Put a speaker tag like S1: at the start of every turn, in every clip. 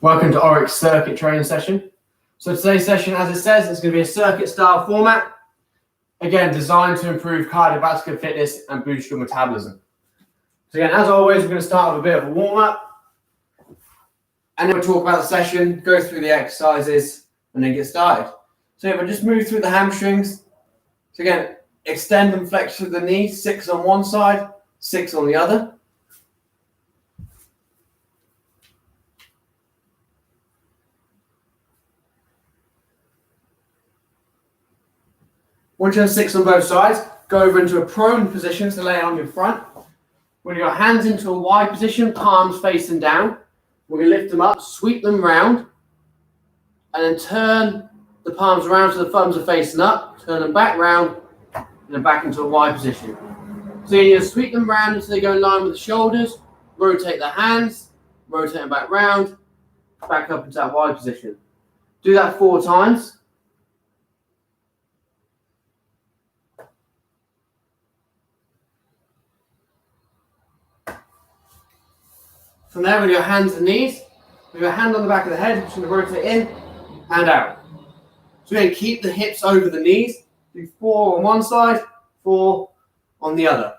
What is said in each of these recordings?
S1: Welcome to Oryx circuit training session. So today's session, as it says, it's going to be a circuit style format. Again, designed to improve cardiovascular fitness and boost your metabolism. So again, as always, we're going to start with a bit of a warm up. And then we'll talk about the session, go through the exercises, and then get started. So if I just move through the hamstrings. So again, extend and flex through the knees, 6 on one side, 6 on the other. Once you have 6 on both sides, go over into a prone position, so lay on your front. When you got hands into a wide position, palms facing down, we're going to lift them up, sweep them round, and then turn the palms around so the thumbs are facing up, turn them back round, and then back into a wide position. So you sweep them round until they go in line with the shoulders, rotate the hands, rotate them back round, back up into that wide position. Do that 4 times. From there, with your hands and knees, with your hand on the back of the head, just going to rotate in and out. So we're going to keep the hips over the knees. Do 4 on one side, 4 on the other.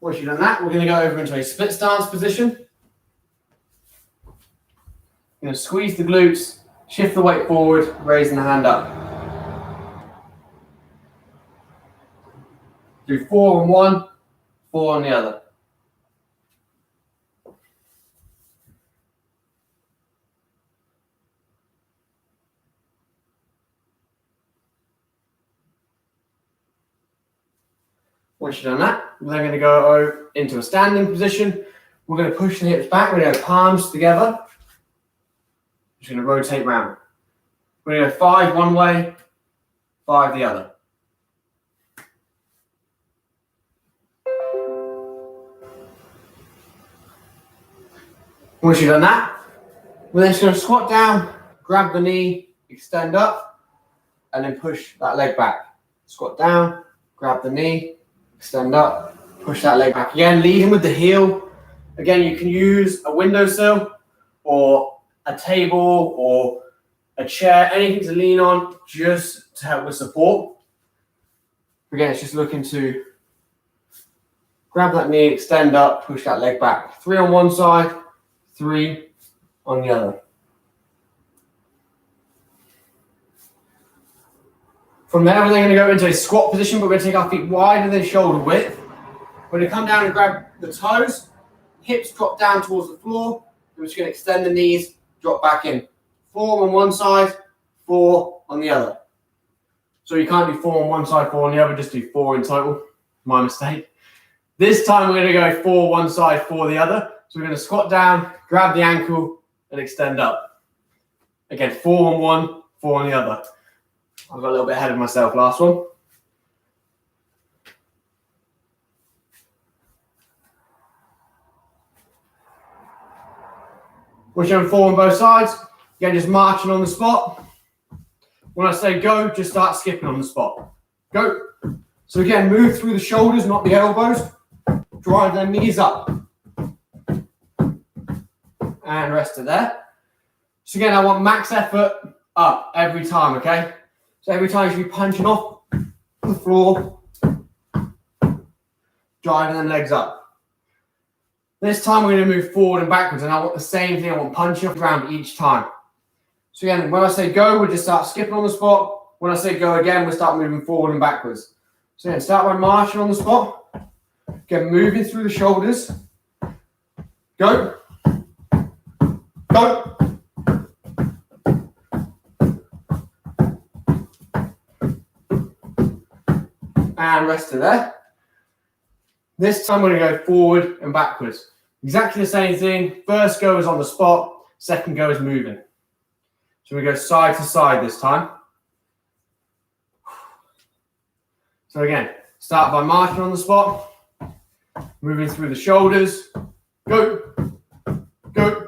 S1: Once you've done that, we're going to go over into a split stance position. You're going to squeeze the glutes, shift the weight forward, raising the hand up. Do 4 on one, 4 on the other. Once you've done that, we're then going to go into a standing position. We're going to push the hips back. We're going to go palms together. Just going to rotate round. We're going to go 5 one way, 5 the other. Once you've done that, we're then just going to squat down, grab the knee, extend up, and then push that leg back. Squat down, grab the knee, extend up, push that leg back. Again, leading with the heel. Again, you can use a windowsill or a table or a chair, anything to lean on just to help with support. Again, it's just looking to grab that knee, extend up, push that leg back. 3 on one side, 3 on the other. From there, we're then going to go into a squat position, but we're going to take our feet wider than shoulder width. We're going to come down and grab the toes, hips drop down towards the floor. We're just going to extend the knees, drop back in. 4 on one side, 4 on the other. So you can't do 4 on one side, 4 on the other, just do 4 in total. My mistake. This time we're going to go 4 one side, 4 the other. So we're going to squat down, grab the ankle, and extend up. Again, 4 on one, 4 on the other. I got a little bit ahead of myself last one. Once you're on 4 on both sides, again, just marching on the spot. When I say go, just start skipping on the spot. Go. So again, move through the shoulders, not the elbows. Drive their knees up. And rest it there. So again, I want max effort up every time, okay? So every time you should be punching off the floor, driving them legs up. This time we're going to move forward and backwards, and I want the same thing. I want punching off the ground each time. So again, when I say go, we'll just start skipping on the spot. When I say go again, we'll start moving forward and backwards. So again, start by marching on the spot. Again, moving through the shoulders. Go. Go. And rest it there. This time we're going to go forward and backwards. Exactly the same thing. First go is on the spot. Second go is moving. So we go side to side this time. So again, start by marching on the spot. Moving through the shoulders. Go. Go.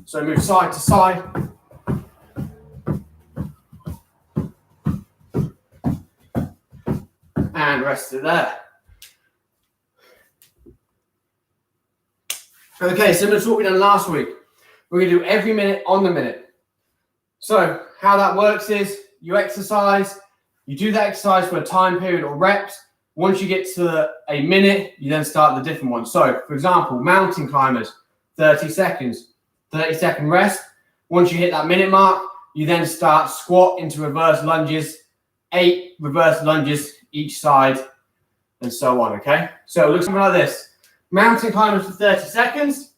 S1: So move side to side. And rest it there. Okay, similar to what we done last week. We're going to do every minute on the minute. So how that works is you exercise, you do that exercise for a time period or reps. Once you get to a minute, you then start the different one. So, for example, mountain climbers, 30 seconds, 30-second rest. Once you hit that minute mark, you then start squat into reverse lunges, 8 reverse lunges each side, and so on, okay? So it looks something like this. Mountain climbers for 30 seconds,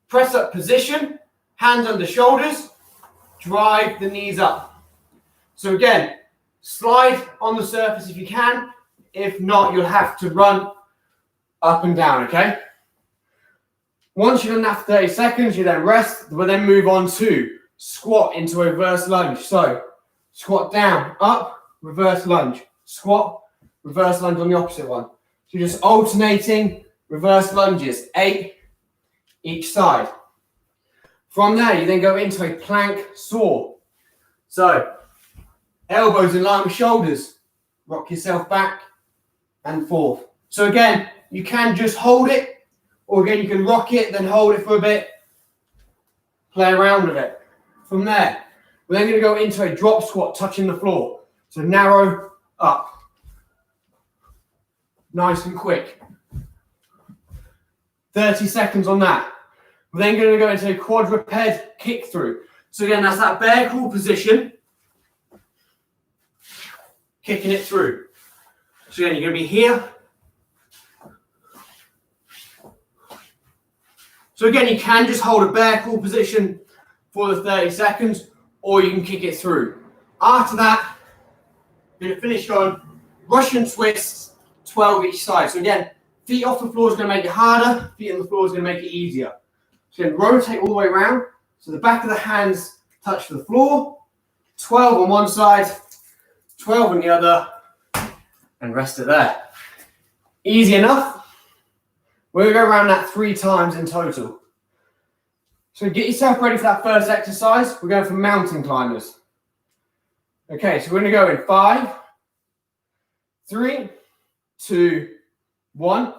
S1: press up position, hands under shoulders, drive the knees up. So again, slide on the surface if you can. If not, you'll have to run up and down, okay? Once you've done that for 30 seconds, you then rest. We'll then move on to squat into a reverse lunge. So squat down, up, reverse lunge, squat, reverse lunge on the opposite one. So you're just alternating reverse lunges, 8 each side. From there, you then go into a plank saw. So elbows in line with shoulders, rock yourself back and forth. So again, you can just hold it, or again, you can rock it, then hold it for a bit, play around with it. From there, we're then going to go into a drop squat, touching the floor. So narrow up, nice and quick. 30 seconds on that. We're then going to go into a quadruped kick through. So again, that's that bear crawl position, kicking it through. So again, you're going to be here. So again, you can just hold a bear crawl position for the 30 seconds, or you can kick it through. After that, you're going to finish on Russian twists, 12 each side. So again, feet off the floor is going to make it harder, feet on the floor is going to make it easier. So again, rotate all the way around. So the back of the hands touch the floor, 12 on one side, 12 on the other, and rest it there. Easy enough. We're going to go around that 3 times in total. So get yourself ready for that first exercise. We're going for mountain climbers. Okay, so we're going to go in 5, 3, 2, 1.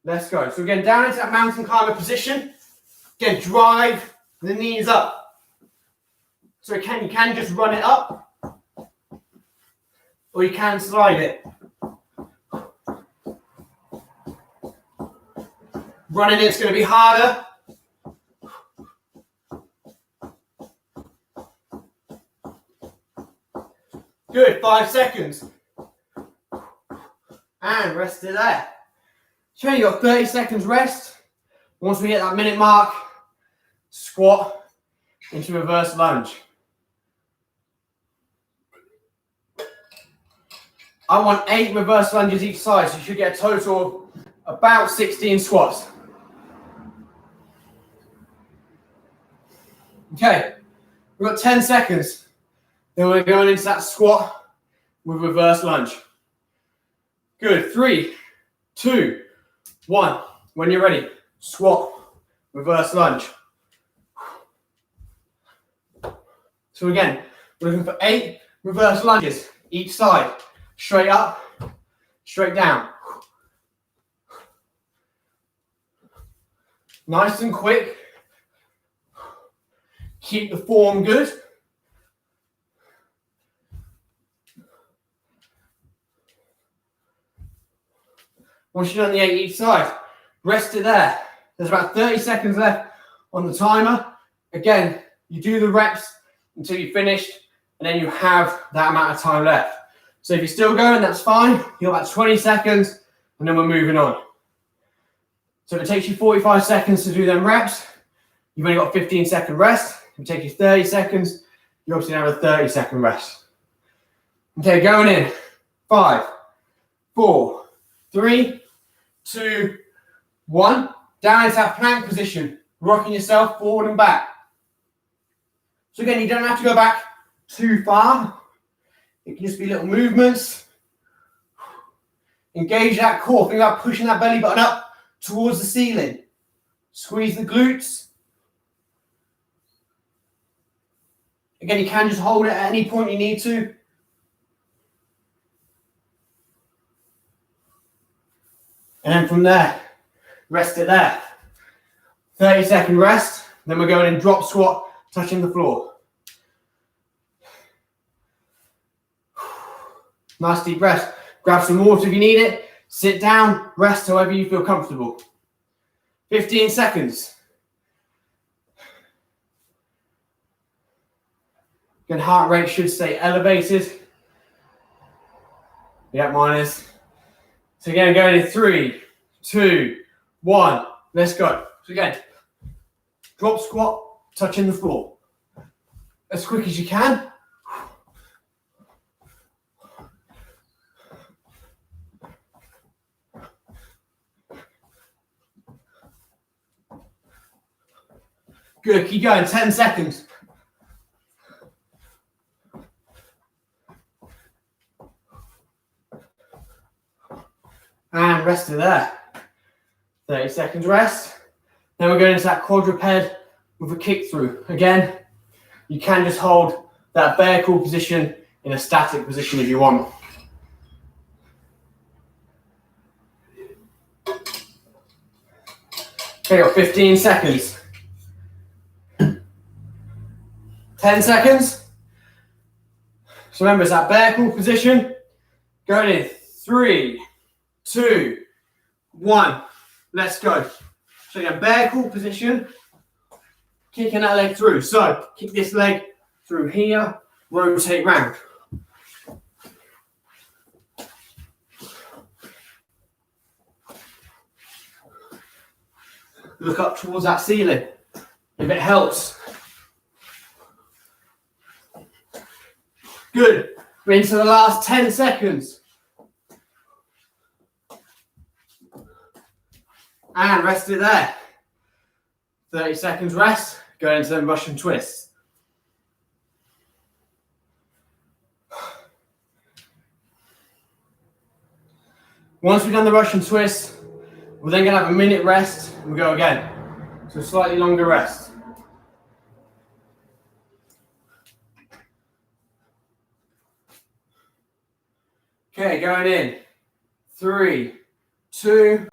S1: Let's go. So again, down into that mountain climber position. Again, drive the knees up. So you can just run it up, or you can slide it. Running it's going to be harder. Good, 5 seconds. And rest it there. So you got 30 seconds rest. Once we hit that minute mark, squat into reverse lunge. I want 8 reverse lunges each side, so you should get a total of about 16 squats. Okay, we've got 10 seconds. Then we're going into that squat with reverse lunge. Good, 3, 2, 1. When you're ready, squat, reverse lunge. So again, we're looking for 8 reverse lunges each side. Straight up, straight down. Nice and quick. Keep the form good. Once you've done the 8 each side, rest it there. There's about 30 seconds left on the timer. Again, you do the reps until you've finished, and then you have that amount of time left. So if you're still going, that's fine. You've got about 20 seconds, and then we're moving on. So if it takes you 45 seconds to do them reps, you've only got 15-second rest. If it takes you 30 seconds, you obviously have a 30-second rest. Okay, going in. 5, 4, 3, 2, 1. Down into that plank position, rocking yourself forward and back. So again, you don't have to go back too far. It can just be little movements. Engage that core. Think about pushing that belly button up towards the ceiling. Squeeze the glutes. Again, you can just hold it at any point you need to. And then from there, rest it there. 30-second rest. Then we're going in drop squat, touching the floor. Nice deep rest. Grab some water if you need it. Sit down, rest however you feel comfortable. 15 seconds. Again, heart rate should stay elevated. Yeah, mine is. So again, going in 3, 2, 1. Let's go. So again, drop squat, touching the floor. As quick as you can. Good, keep going, 10 seconds. And rest it there. 30 seconds rest. Then we're going into that quadruped with a kick through. Again, you can just hold that bear crawl position in a static position if you want. Okay, got 15 seconds. 10 seconds. So remember, it's that bear crawl position. Going in 3, 2, 1. Let's go. So again, bear crawl position. Kicking that leg through. So kick this leg through here. Rotate round. Look up towards that ceiling if it helps. Good. We're into the last 10 seconds. And rest it there. 30 seconds rest. Go into the Russian twists. Once we've done the Russian twist, we're then going to have a minute rest and we'll go again. So a slightly longer rest. Okay, going in. 3, 2,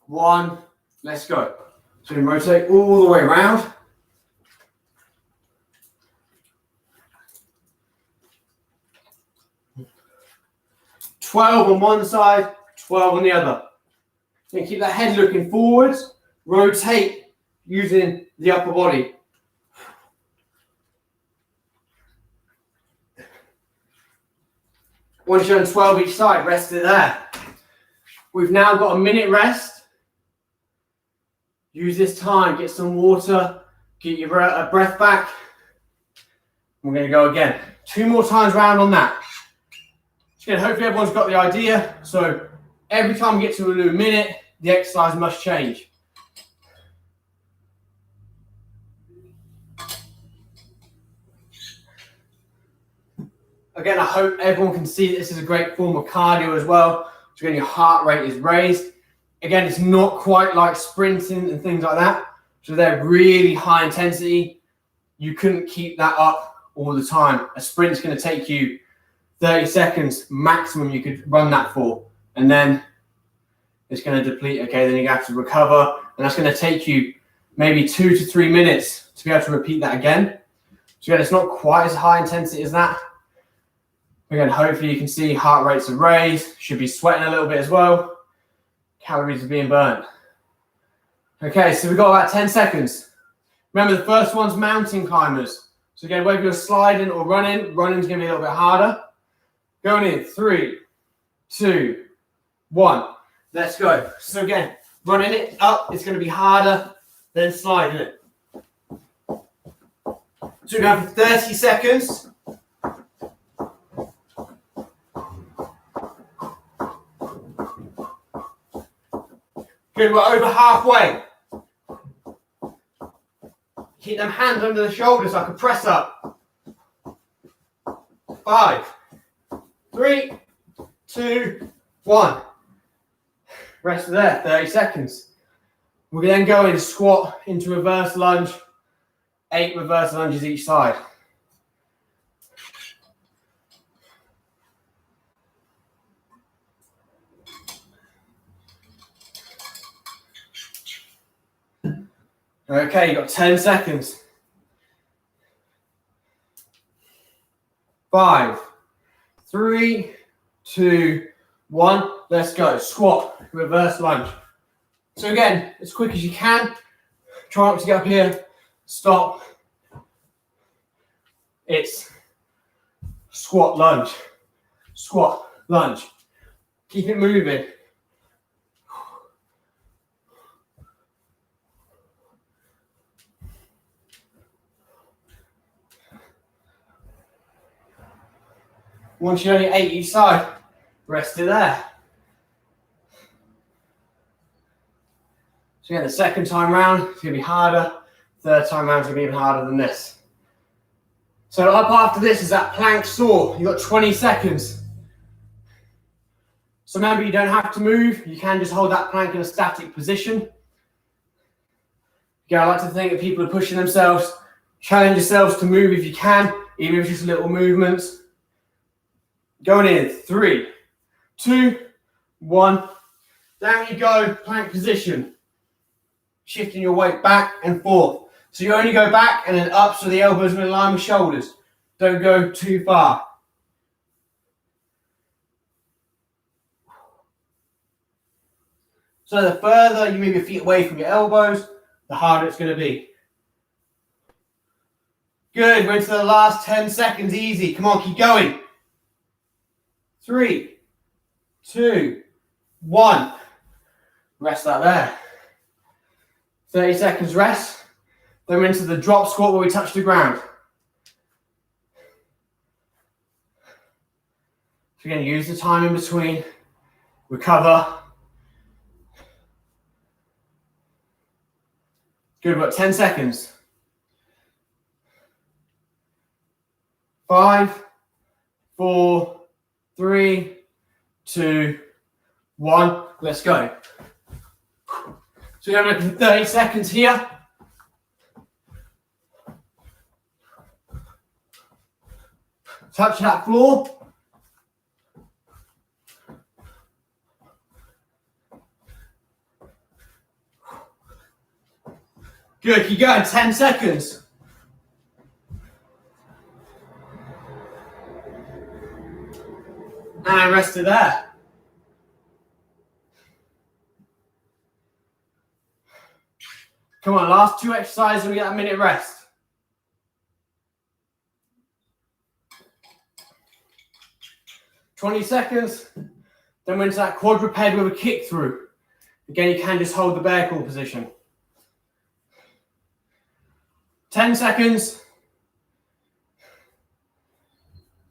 S1: 1. Let's go. So we rotate all the way around. "12 on one side, 12 on the other. And keep that head looking forwards. Rotate using the upper body. Once you're on 12 each side, rest it there. We've now got a minute rest. Use this time, get some water, get your breath back. We're going to go again. 2 more times round on that. Again, hopefully everyone's got the idea. So every time we get to a new minute, the exercise must change. Again, I hope everyone can see that this is a great form of cardio as well. So again, your heart rate is raised. Again, it's not quite like sprinting and things like that. So they're really high intensity. You couldn't keep that up all the time. A sprint's going to take you 30 seconds maximum you could run that for. And then it's going to deplete. Okay, then you have to recover. And that's going to take you maybe 2 to 3 minutes to be able to repeat that again. So again, it's not quite as high intensity as that. Again, hopefully you can see heart rates are raised. Should be sweating a little bit as well. Calories are being burned. Okay, so we've got about 10 seconds. Remember, the first one's mountain climbers. So again, whether you're sliding or running, running's going to be a little bit harder. Going in, 3, 2, 1. Let's go. So again, running it up is going to be harder than sliding it. So we're going for 30 seconds. Good, we're over halfway. Keep them hands under the shoulders like a press up. 5, 3, 2, 1. Rest there, 30 seconds. We're then going to squat into reverse lunge. 8 reverse lunges each side. Okay, you've got 10 seconds. 5, 3, 2, 1. Let's go. Squat, reverse lunge. So again, as quick as you can. Try not to get up here. Stop. It's squat, lunge. Squat, lunge. Keep it moving. Once you only 8 each side, rest it there. So again, the second time round, it's going to be harder. Third time round is going to be even harder than this. So up after this is that plank saw. You've got 20 seconds. So remember, you don't have to move. You can just hold that plank in a static position. Again, I like to think that people are pushing themselves. Challenge yourselves to move if you can, even if it's just little movements. Going in, 3, 2, 1. Down you go, plank position. Shifting your weight back and forth. So you only go back and then up so the elbows are in line with shoulders. Don't go too far. So the further you move your feet away from your elbows, the harder it's going to be. Good, we're into the last 10 seconds, easy. Come on, keep going. 3, 2, 1. Rest that there. 30 seconds rest. Then we're into the drop squat where we touch the ground. So again, use the time in between. Recover. Good, we've got 10 seconds. 5, 4, 3, 2, 1. Let's go. So we're going to 30 seconds here. Touch that floor. Good, keep going, 10 seconds. And rest it there. Come on, last 2 exercises and we get a minute rest. "20 seconds. Then we're into that quadruped with a kick through. Again, you can just hold the bear claw position. 10 seconds.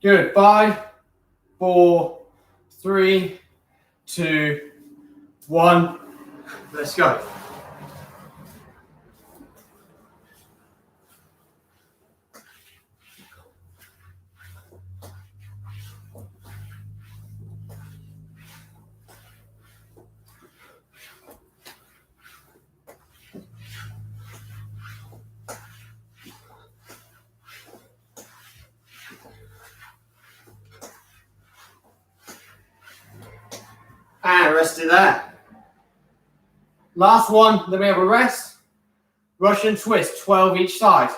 S1: Good. 5, 4, 3, 2, 1. Let's go. And rest it there. Last one, then we have a rest. Russian twist, 12 each side.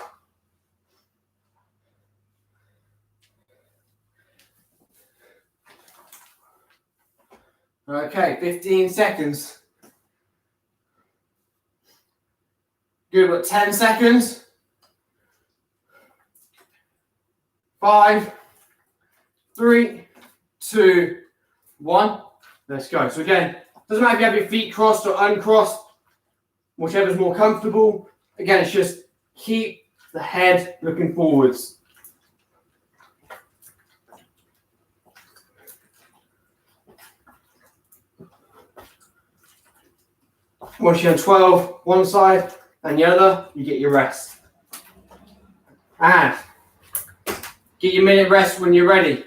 S1: Okay, 15 seconds. Good, but 10 seconds. 5, 3, 2, 1. Let's go. So again, doesn't matter if you have your feet crossed or uncrossed, whichever's more comfortable. Again, it's just keep the head looking forwards. Once you're on 12, one side and the other, you get your rest. And get your minute rest when you're ready.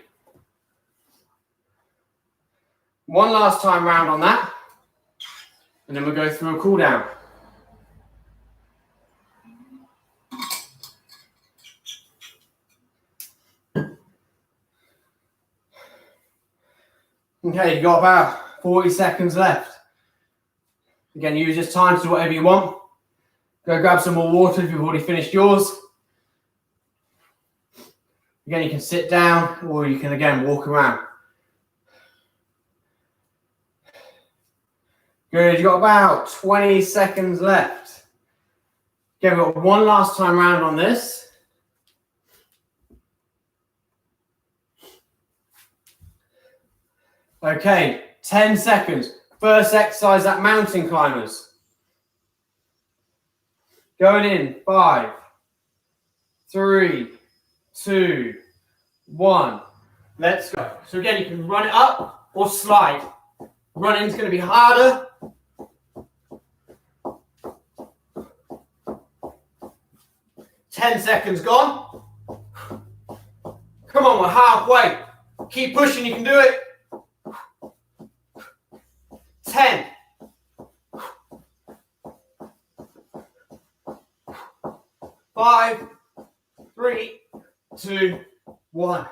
S1: One last time round on that, and then we'll go through a cool down. Okay, you've got about 40 seconds left. Again, use this time to do whatever you want. Go grab some more water if you've already finished yours. Again, you can sit down or you can again walk around. Good, you've got about 20 seconds left. Okay, we've got one last time round on this. Okay, 10 seconds. First exercise at mountain climbers. Going in, 5, 3, 2, 1. Let's go. So again, you can run it up or slide. Running is going to be harder. Ten seconds gone. Come on, we're halfway. Keep pushing, you can do it. 10. 5, 3, 2, 1.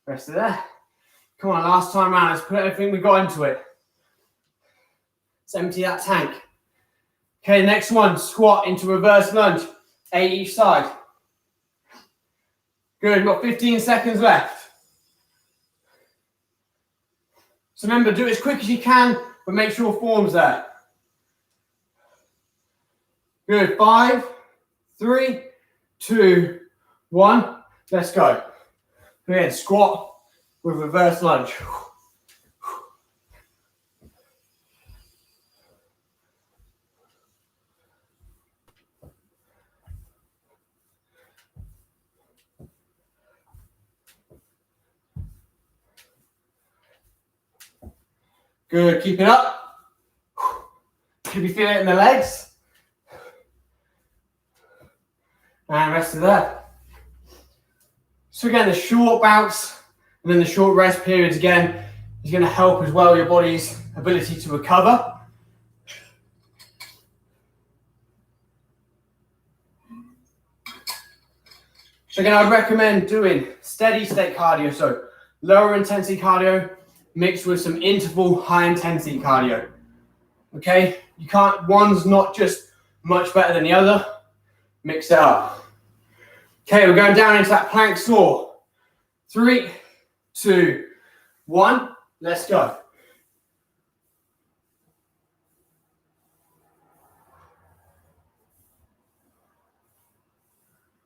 S1: Rest of that. Come on, last time round. Let's put everything we got into it. Let's empty that tank. Okay, next one, squat into reverse lunge. 8 each side. Good, we've got 15 seconds left. So remember, do it as quick as you can, but make sure form's there. Good, 5, 3, 2, 1. Let's go. Again, squat with reverse lunge. Good, keep it up. Should be feeling it in the legs. And rest of that. So again, the short bouts and then the short rest periods again is going to help as well your body's ability to recover. So again, I'd recommend doing steady state cardio, so lower intensity cardio mixed with some interval high intensity cardio. Okay, you can't, one's not just much better than the other, mix it up. Okay, we're going down into that plank saw. 3, 2, 1, let's go.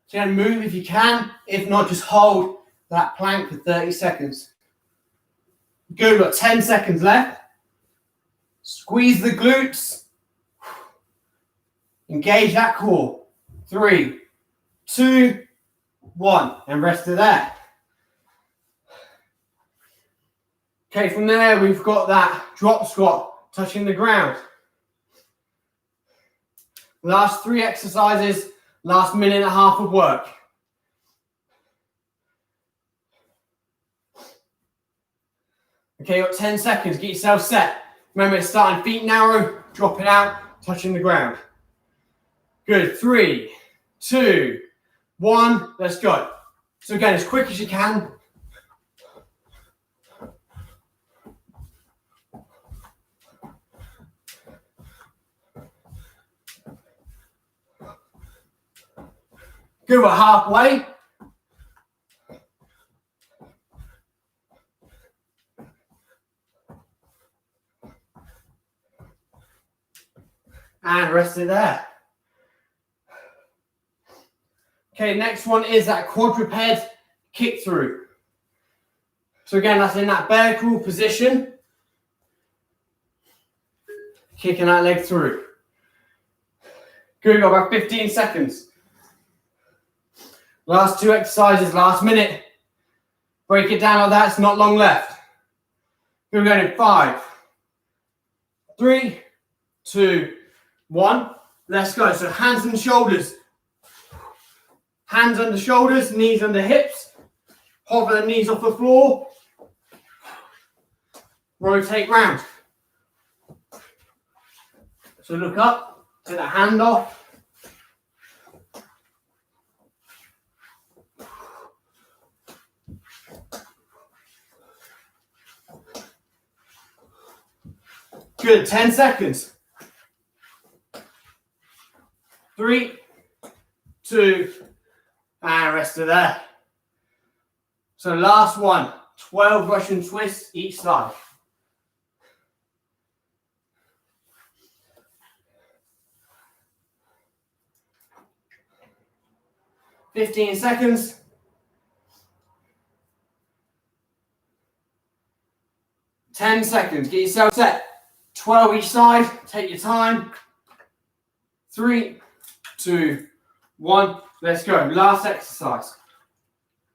S1: So again, move if you can, if not just hold that plank for 30 seconds. Good, we've got 10 seconds left. Squeeze the glutes. Engage that core. 3, 2, 1, and rest of that. Okay, from there we've got that drop squat touching the ground. Last 3 exercises, last minute and a half of work. Okay, you've got 10 seconds, get yourself set. Remember, it's starting feet narrow, dropping out, touching the ground. Good, 3, 2, 1, let's go. So again, as quick as you can. Good, we're halfway. And rest it there. Okay, next one is that quadruped kick through. So again, that's in that bear crawl position. Kicking that leg through. Good, we've got about 15 seconds. Last 2 exercises, last minute. Break it down like that, it's not long left. We're going in 5, 3, 2, 1. Let's go. So hands and shoulders. Hands under shoulders, knees under hips. Hover the knees off the floor. Rotate round. So look up, take the hand off. Good, 10 seconds. 3, 2, and rest it there. So last one, 12 Russian twists each side. "15 seconds. "10 seconds. Get yourself set. 12 each side. Take your time. 3, 2, 1. Let's go. Last exercise.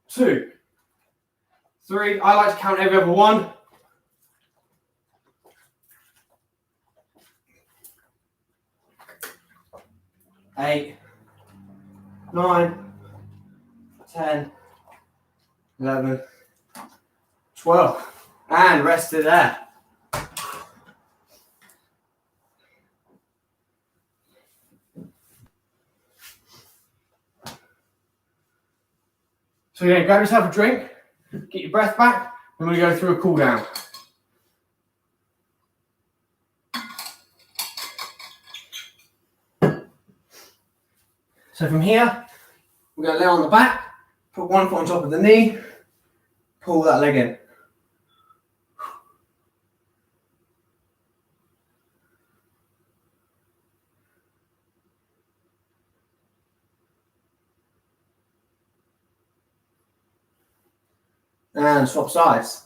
S1: 2, 3. I like to count every other one. 8, 9, 10, 11, 12. And rest it there. So you're going to grab yourself a drink, get your breath back, and we're going to go through a cool down. So from here, we're going to lay on the back, put one foot on top of the knee, pull that leg in. And swap sides.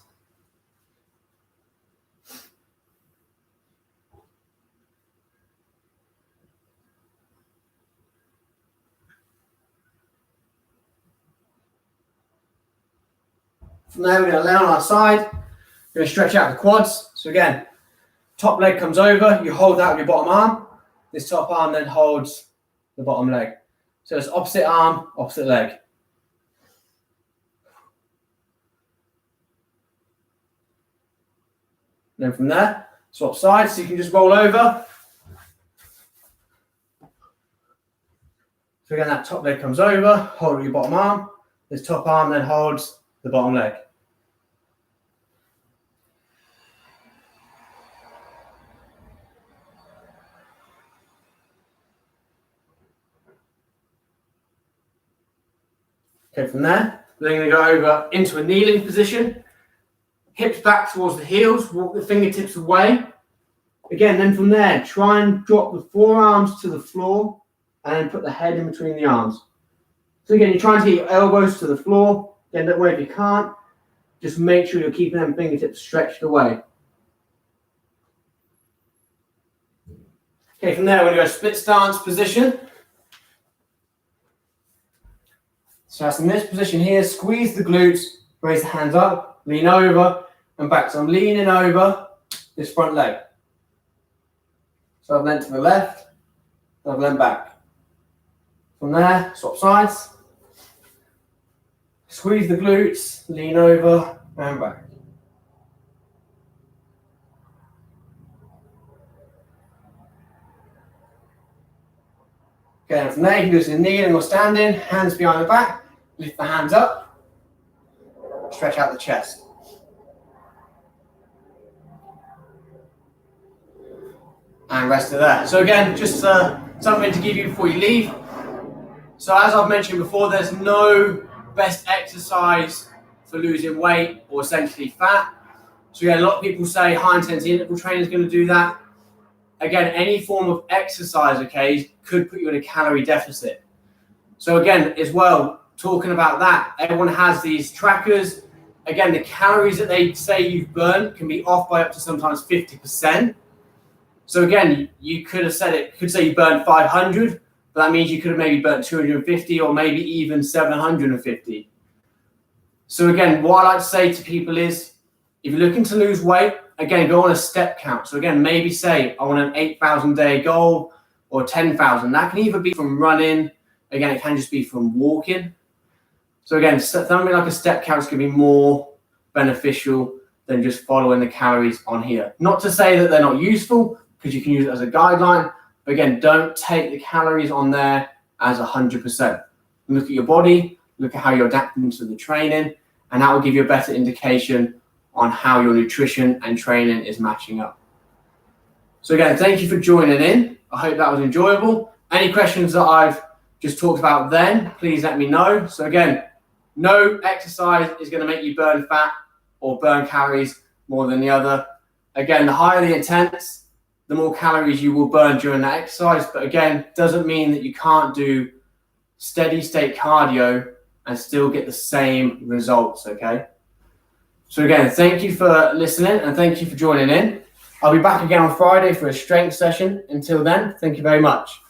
S1: From there, we're going to lay on our side. We're going to stretch out the quads. So again, top leg comes over. You hold that with your bottom arm. This top arm then holds the bottom leg. So it's opposite arm, opposite leg. And then from there, swap sides, so you can just roll over. So again, that top leg comes over, hold with your bottom arm. This top arm then holds the bottom leg. Okay, from there, we're then going to go over into a kneeling position. Hips back towards the heels, walk the fingertips away. Again, then from there, try and drop the forearms to the floor and then put the head in between the arms. So again, you're trying to get your elbows to the floor. Again, that way if you can't, just make sure you're keeping them fingertips stretched away. Okay, from there, we're going to go split stance position. So that's in this position here, squeeze the glutes, raise the hands up, lean over and back. So I'm leaning over this front leg. So I've leant to the left, and I've leant back. From there, swap sides. Squeeze the glutes, lean over and back. Okay, and from there, you can do this in kneeling or standing, hands behind the back, lift the hands up, stretch out the chest. And rest it there. So again, just something to give you before you leave. So as I've mentioned before, there's no best exercise for losing weight or essentially fat. So yeah, a lot of people say high intensity interval training is going to do that. Again, any form of exercise, okay, could put you in a calorie deficit. So again, as well, talking about that, everyone has these trackers. Again, the calories that they say you've burned can be off by up to sometimes 50%. So again, you could have said it, could say you burned 500, but that means you could have maybe burnt 250 or maybe even 750. So again, what I like to say to people is, if you're looking to lose weight, again, go on a step count. So again, maybe say, I want an 8,000 day goal or 10,000. That can either be from running. Again, it can just be from walking. So again, something like a step count is going to be more beneficial than just following the calories on here. Not to say that they're not useful, because you can use it as a guideline. But again, don't take the calories on there as 100%. Look at your body, look at how you're adapting to the training, and that will give you a better indication on how your nutrition and training is matching up. So again, thank you for joining in. I hope that was enjoyable. Any questions that I've just talked about then, please let me know. So again, no exercise is going to make you burn fat or burn calories more than the other. Again, the higher the intense, the more calories you will burn during that exercise. But again, doesn't mean that you can't do steady state cardio and still get the same results, okay? So again, thank you for listening and thank you for joining in. I'll be back again on Friday for a strength session. Until then, thank you very much.